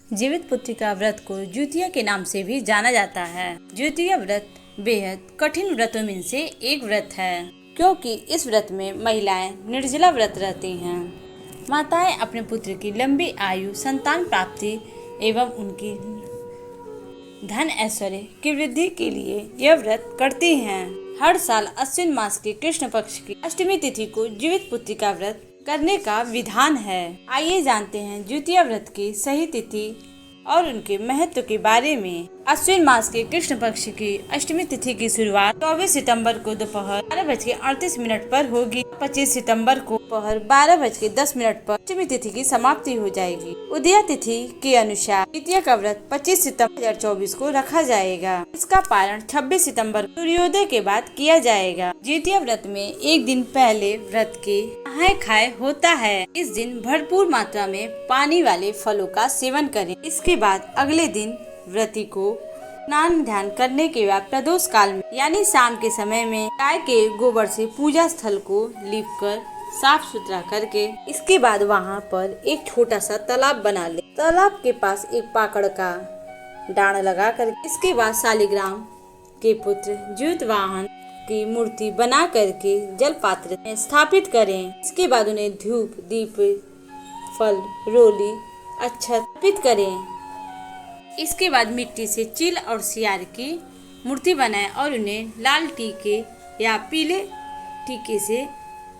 जीवित पुत्रिका व्रत को ज्योतिया के नाम से भी जाना जाता है। ज्योतिया व्रत बेहद कठिन व्रतों में से एक व्रत है, क्योंकि इस व्रत में महिलाएं निर्जला व्रत रहती हैं। माताएं अपने पुत्र की लंबी आयु, संतान प्राप्ति एवं उनकी धन ऐश्वर्य की वृद्धि के लिए यह व्रत करती हैं। हर साल अश्विन मास के कृष्ण पक्ष की अष्टमी तिथि को जीवित पुत्रिका व्रत करने का विधान है। आइए जानते हैं ज्योतिया व्रत की सही तिथि और उनके महत्व के बारे में। अश्विन मास के कृष्ण पक्ष की अष्टमी तिथि की शुरुआत 24 सितंबर को दोपहर 12:38 पर होगी। 25 सितंबर को दोपहर 12:10 पर अष्टमी तिथि की समाप्ति हो जाएगी। उदया तिथि के अनुसार द्वितीय का व्रत 25 सितंबर 2024 को रखा जाएगा। इसका पारण 26 सितंबर सूर्योदय के बाद किया जाएगा। द्वितीय व्रत में एक दिन पहले व्रत के नहाए खाए होता है। इस दिन भरपूर मात्रा में पानी वाले फलों का सेवन करें। इसके बाद अगले दिन व्रती को स्नान ध्यान करने के बाद प्रदोष काल में यानी शाम के समय में गाय के गोबर से पूजा स्थल को लीपकर साफ सुथरा करके इसके बाद वहां पर एक छोटा सा तालाब बना ले। तालाब के पास एक पाकड़ का डांड लगा कर इसके बाद शालिग्राम के पुत्र ज्योत वाहन की मूर्ति बना करके जल पात्र में स्थापित करें। इसके बाद उन्हें धूप दीप फल रोली अच्छा अर्पित करें। इसके बाद मिट्टी से चील और सियार की मूर्ति बनाएं और उन्हें लाल टीके या पीले टीके से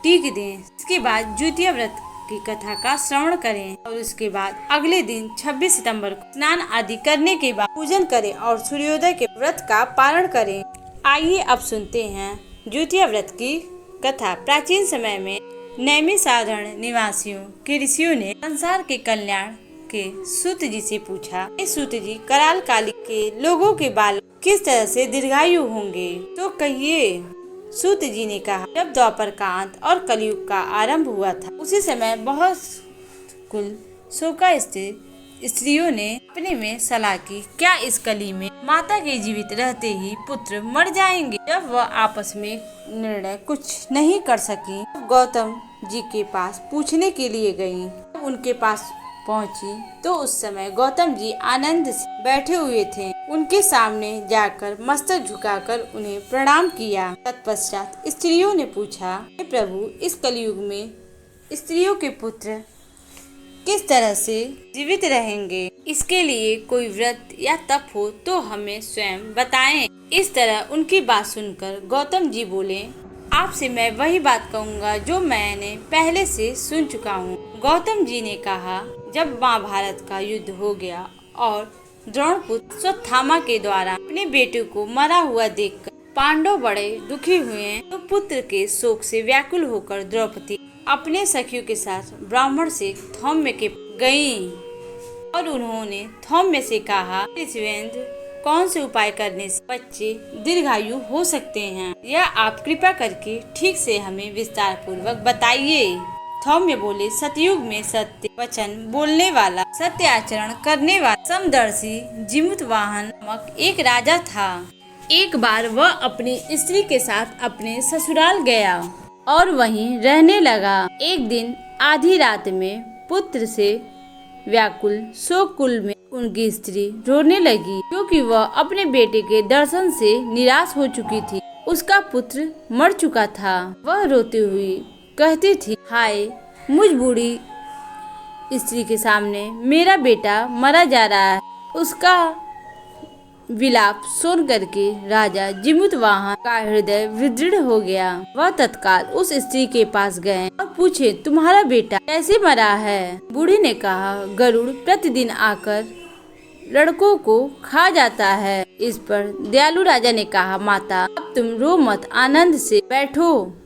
टीक दें। इसके बाद ज्योतिया व्रत की कथा का श्रवण करें और उसके बाद अगले दिन 26 सितंबर को स्नान आदि करने के बाद पूजन करें और सूर्योदय के व्रत का पारण करें। आइए अब सुनते हैं ज्योतिया व्रत की कथा। प्राचीन समय में नैमी साधारण निवासियों के ऋषियों ने संसार के कल्याण के सूत जी से पूछा, सूत जी कराल काली के लोगों के बाल किस तरह से दीर्घायु होंगे, तो कहिए। सूत जी ने कहा, जब द्वापर का अंत और कलयुग का आरंभ हुआ था, उसी समय बहुत कुल शोका स्त्रियों ने अपने में सलाह की, क्या इस कली में माता के जीवित रहते ही पुत्र मर जाएंगे। जब वह आपस में निर्णय कुछ नहीं कर सकी, गौतम जी के पास पूछने के लिए गयी। उनके पास पहुंची तो उस समय गौतम जी आनंद से बैठे हुए थे। उनके सामने जाकर मस्तक झुकाकर उन्हें प्रणाम किया। तत्पश्चात स्त्रियों ने पूछा, हे प्रभु, इस कलयुग में स्त्रियों के पुत्र किस तरह से जीवित रहेंगे? इसके लिए कोई व्रत या तप हो तो हमें स्वयं बताएं। इस तरह उनकी बात सुनकर गौतम जी बोले, आपसे मैं वही बात कहूँगा जो मैंने पहले से सुन चुका हूँ। गौतम जी ने कहा, जब महाभारत का युद्ध हो गया और द्रोणपुत्र अश्वत्थामा के द्वारा अपने बेटे को मरा हुआ देखकर पांडव बड़े दुखी हुए, तो पुत्र के शोक से व्याकुल होकर द्रौपदी अपने सखियों के साथ ब्राह्मण से धौम्य के गयी और उन्होंने धौम्य से कहा, ऋषिवेंद्र, कौन से उपाय करने से बच्चे दीर्घायु हो सकते हैं, यह आप कृपा करके ठीक से हमें विस्तार पूर्वक बताइए। धौम्य बोले, सतयुग में सत्य वचन बोलने वाला, सत्य आचरण करने वाला समदर्शी जिमुतवाहन नामक एक राजा था। एक बार वह अपनी स्त्री के साथ अपने ससुराल गया और वहीं रहने लगा। एक दिन आधी रात में पुत्र से व्याकुल शोककुल में उनकी स्त्री रोने लगी, क्योंकि वह अपने बेटे के दर्शन से निराश हो चुकी थी। उसका पुत्र मर चुका था। वह रोती हुई कहती थी, हाय, मुझ बूढ़ी स्त्री के सामने मेरा बेटा मरा जा रहा है। उसका विलाप सुन करके राजा जिमुतवाहन का हृदय विदृढ़ हो गया। वह तत्काल उस स्त्री के पास गए और पूछे, तुम्हारा बेटा कैसे मरा है? बूढ़ी ने कहा, गरुड़ प्रतिदिन आकर लड़कों को खा जाता है। इस पर दयालु राजा ने कहा, माता, अब तुम रो मत, आनंद से बैठो,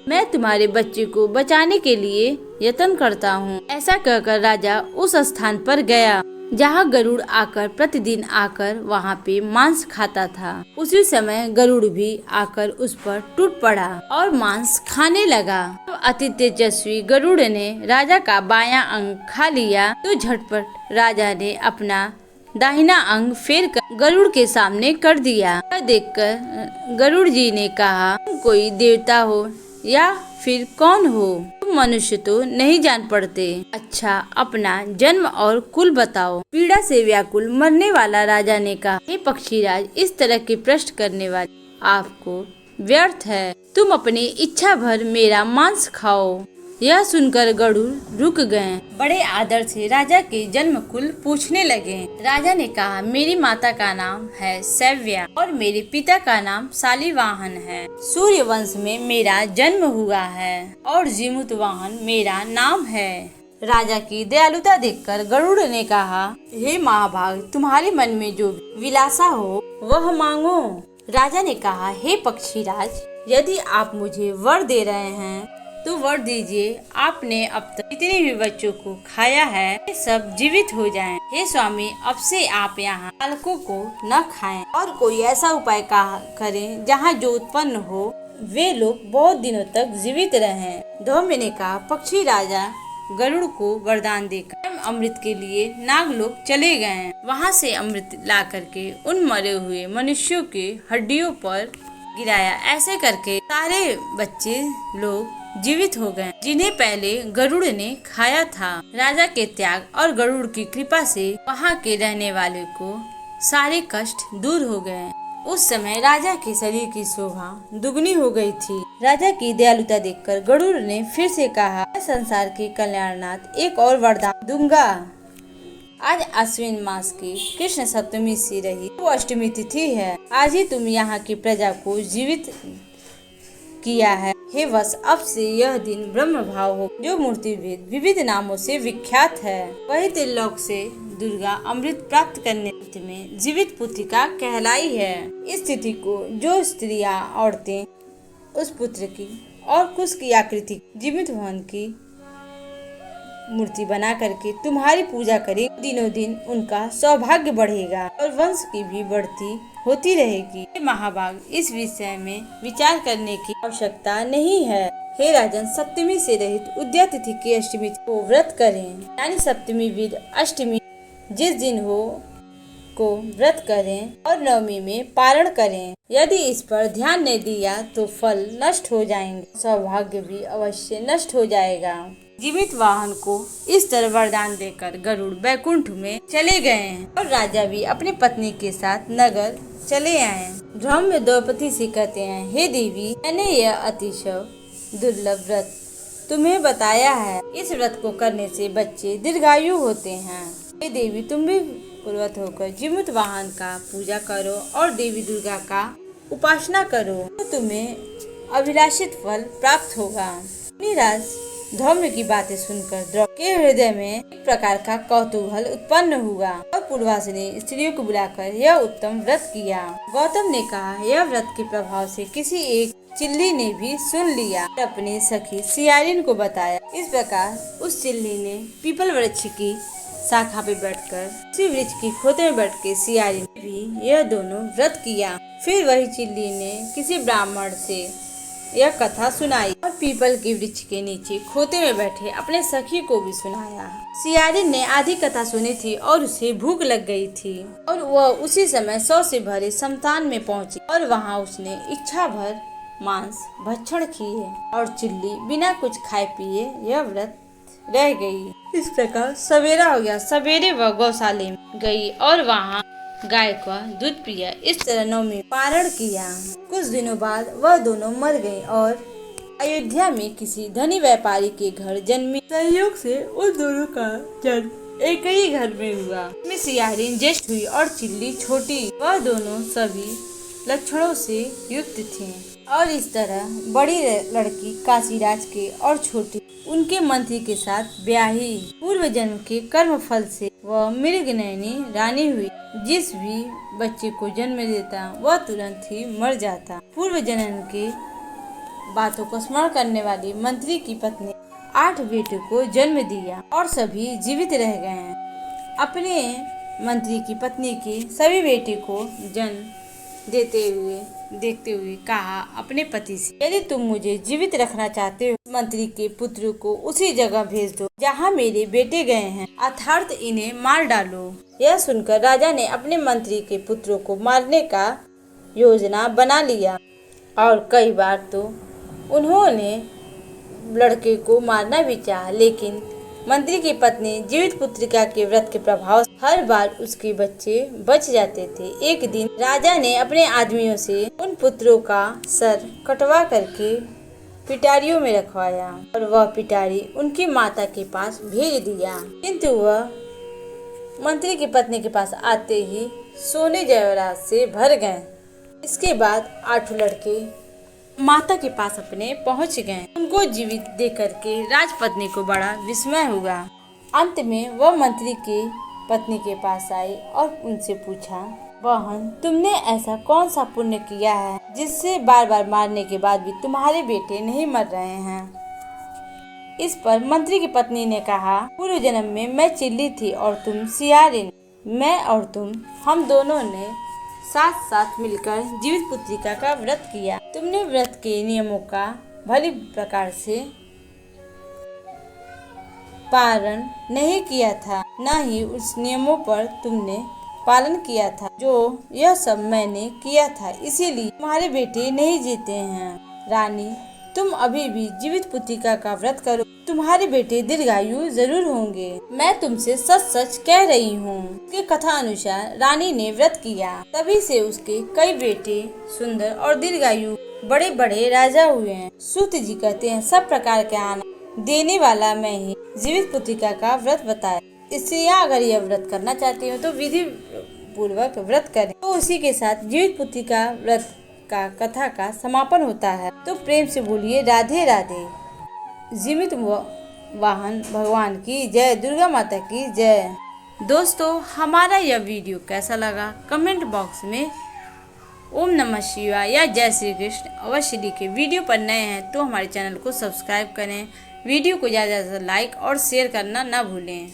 मैं तुम्हारे बच्चे को बचाने के लिए यत्न करता हूँ। ऐसा कहकर राजा उस स्थान पर गया जहाँ गरुड़ आकर प्रतिदिन आकर वहाँ पे मांस खाता था। उसी समय गरुड़ भी आकर उस पर टूट पड़ा और मांस खाने लगा। तो अति तेजस्वी गरुड़ ने राजा का बायां अंग खा लिया, तो झटपट राजा ने अपना दाहिना अंग फेर कर गरुड़ के सामने कर दिया। देखकर गरुड़ जी ने कहा, तुम कोई देवता हो या फिर कौन हो? तुम मनुष्य तो नहीं जान पड़ते। अच्छा, अपना जन्म और कुल बताओ। पीड़ा से व्याकुल मरने वाला राजा ने कहा, हे पक्षीराज, इस तरह के प्रश्न करने वाले आपको व्यर्थ है। तुम अपनी इच्छा भर मेरा मांस खाओ। यह सुनकर गरुड़ रुक गए। बड़े आदर से राजा के जन्म कुल पूछने लगे। राजा ने कहा, मेरी माता का नाम है सैव्या और मेरे पिता का नाम शालिवाहन है। सूर्य वंश में मेरा जन्म हुआ है और जीमूतवाहन मेरा नाम है। राजा की दयालुता देखकर गरुड़ ने कहा, हे महाभाग, तुम्हारे मन में जो विलासा हो वह मांगो। राजा ने कहा, हे पक्षीराज, यदि आप मुझे वर दे रहे हैं तो वर दीजिए। आपने अब तक जितने भी बच्चों को खाया है वे सब जीवित हो जाएं। हे स्वामी, अब से आप यहाँ बालकों को न खाएं और कोई ऐसा उपाय करें जहाँ जो उत्पन्न हो वे लोग बहुत दिनों तक जीवित रहें। धौम्य ने कहा, पक्षी राजा गरुड़ को वरदान देकर अमृत के लिए नागलोक चले गए। वहाँ से अमृत ला करके उन मरे हुए मनुष्यों के हड्डियों पर गिराया। ऐसे करके सारे बच्चे लोग जीवित हो गए जिन्हें पहले गरुड़ ने खाया था। राजा के त्याग और गरुड़ की कृपा से वहाँ के रहने वाले को सारे कष्ट दूर हो गए। उस समय राजा के शरीर की शोभा दुगनी हो गई थी। राजा की दयालुता देखकर गरुड़ ने फिर से कहा, मैं संसार के कल्याणनाथ एक और वरदान दूंगा। आज अश्विन मास की कृष्ण सप्तमी से रही वो अष्टमी तिथि है। आज ही तुम यहाँ की प्रजा को जीवित किया है। हे वत्स, अब से यह दिन ब्रह्म भाव हो जो मूर्ति भेद विविध नामों से विख्यात है। वही त्रिलोक से दुर्गा अमृत प्राप्त करने में जीवित पुत्रिका कहलाई है। इस तिथि को जो स्त्रियां औरतें उस पुत्र की और कुश की आकृति जीवित भवन की मूर्ति बना करके तुम्हारी पूजा करें, दिनों दिन उनका सौभाग्य बढ़ेगा और वंश की भी बढ़ती होती रहेगी। महाभाग, इस विषय में विचार करने की आवश्यकता नहीं है। हे राजन, सप्तमी से रहित उद्या तिथि की अष्टमी को व्रत करें, यानी सप्तमी विद अष्टमी जिस दिन हो को व्रत करें और नवमी में पारण करें। यदि इस पर ध्यान नहीं दिया तो फल नष्ट हो जाएंगे, सौभाग्य भी अवश्य नष्ट हो जाएगा। जीवित वाहन को इस तरह वरदान देकर गरुड़ बैकुंठ में चले गए और राजा भी अपनी पत्नी के साथ नगर चले आए। धौम्य द्रौपदी से कहते हैं, हे देवी, मैंने यह अतिशय दुर्लभ व्रत तुम्हें बताया है। इस व्रत को करने से बच्चे दीर्घायु होते हैं। हे देवी, तुम भी पूर्वत होकर जीवित वाहन का पूजा करो और देवी दुर्गा का उपासना करो तो तुम्हें अभिलाषित फल प्राप्त होगा। राज धौम्य की बातें सुनकर द्रौपदी के हृदय में एक प्रकार का कौतूहल उत्पन्न हुआ और पूर्वास ने स्त्रियों को बुलाकर यह उत्तम व्रत किया। गौतम ने कहा, यह व्रत के प्रभाव से किसी एक चिल्ली ने भी सुन लिया और अपनी सखी सियारिन को बताया। इस प्रकार उस चिल्ली ने पीपल वृक्ष की शाखा पे बैठकर उसी वृक्ष की खोते में बैठ के सियारिन भी यह दोनों व्रत किया। फिर वही चिल्ली ने किसी ब्राह्मण से यह कथा सुनाई और पीपल के वृक्ष के नीचे खोते में बैठे अपने सखी को भी सुनाया। सियारिन ने आधी कथा सुनी थी और उसे भूख लग गई थी और वह उसी समय 100 से भरे शमशान में पहुंची और वहां उसने इच्छा भर मांस भक्षण किए और चिल्ली बिना कुछ खाए पिए यह व्रत रह गई। इस प्रकार सवेरा हो गया। सवेरे वह गौशाले में गई और वहाँ गाय का दूध पिया। इस तरह नवमी पारण किया। कुछ दिनों बाद वह दोनों मर गए और अयोध्या में किसी धनी व्यापारी के घर जन्मी। संयोग से उन दोनों का जन्म एक ही घर में हुआ। इसमें सियारिन ज्येष्ठ हुई और चिल्ली छोटी। वह दोनों सभी लक्षणों से युक्त थी और इस तरह बड़ी लड़की काशीराज के और छोटी उनके मंत्री के साथ ब्याही। पूर्व जन्म के कर्म फल से वह मृगनयनी रानी हुई। जिस भी बच्चे को जन्म देता वह तुरंत ही मर जाता। पूर्व जन्म के बातों को स्मरण करने वाली मंत्री की पत्नी 8 बेटों को जन्म दिया और सभी जीवित रह गए। अपने मंत्री की पत्नी के सभी बेटे को जन्म देखते हुए कहा अपने पति से, यदि तुम मुझे जीवित रखना चाहते हो मंत्री के पुत्र को उसी जगह भेज दो जहाँ मेरे बेटे गए हैं, अर्थात इन्हें मार डालो। यह सुनकर राजा ने अपने मंत्री के पुत्रों को मारने का योजना बना लिया और कई बार तो उन्होंने लड़के को मारना भी चाहा, लेकिन मंत्री की पत्नी जीवित पुत्रिका के व्रत के प्रभाव से हर बार उसके बच्चे बच जाते थे। एक दिन राजा ने अपने आदमियों से उन पुत्रों का सर कटवा करके पिटारियों में रखवाया और वह पिटारी उनकी माता के पास भेज दिया, किंतु वह मंत्री की पत्नी के पास आते ही सोने जेवरात से भर गए। इसके बाद 8 लड़के माता के पास अपने पहुंच गए। उनको जीवित देख करके राजपत्नी को बड़ा विस्मय हुआ। अंत में वह मंत्री की पत्नी के पास आई और उनसे पूछा, बहन, तुमने ऐसा कौन सा पुण्य किया है जिससे बार बार मारने के बाद भी तुम्हारे बेटे नहीं मर रहे हैं? इस पर मंत्री की पत्नी ने कहा, पूर्व जन्म में मैं चिल्ली थी और तुम सियारिन। मैं और तुम, हम दोनों ने साथ साथ मिलकर जीवित पुत्रिका का व्रत किया। तुमने व्रत के नियमों का भली प्रकार से पालन नहीं किया था, न ही उस नियमों पर तुमने पालन किया था जो यह सब मैंने किया था, इसीलिए तुम्हारे बेटे नहीं जीते हैं। रानी, तुम अभी भी जीवित पुत्रिका का व्रत करो, तुम्हारे बेटे दीर्घायु जरूर होंगे। मैं तुमसे सच सच कह रही हूँ। उसके कथा अनुसार रानी ने व्रत किया, तभी से उसके कई बेटे सुंदर और दीर्घायु बड़े बड़े राजा हुए हैं। सूत जी कहते हैं, सब प्रकार के आनंद देने वाला मैं ही जीवित पुत्रिका का व्रत बताया। इसलिए अगर यह व्रत करना चाहते हो तो विधि पूर्वक व्रत करें। तो उसी के साथ जीवित पुत्रिका व्रत का कथा का समापन होता है। तो प्रेम से बोलिए राधे राधे। जीवित वाहन भगवान की जय, दुर्गा माता की जय। दोस्तों, हमारा यह वीडियो कैसा लगा कमेंट बॉक्स में ओम नमः शिवाय या जय श्री कृष्ण अवश्य लिखें। वीडियो पर नए हैं तो हमारे चैनल को सब्सक्राइब करें। वीडियो को ज़्यादा से ज़्यादा लाइक और शेयर करना ना भूलें।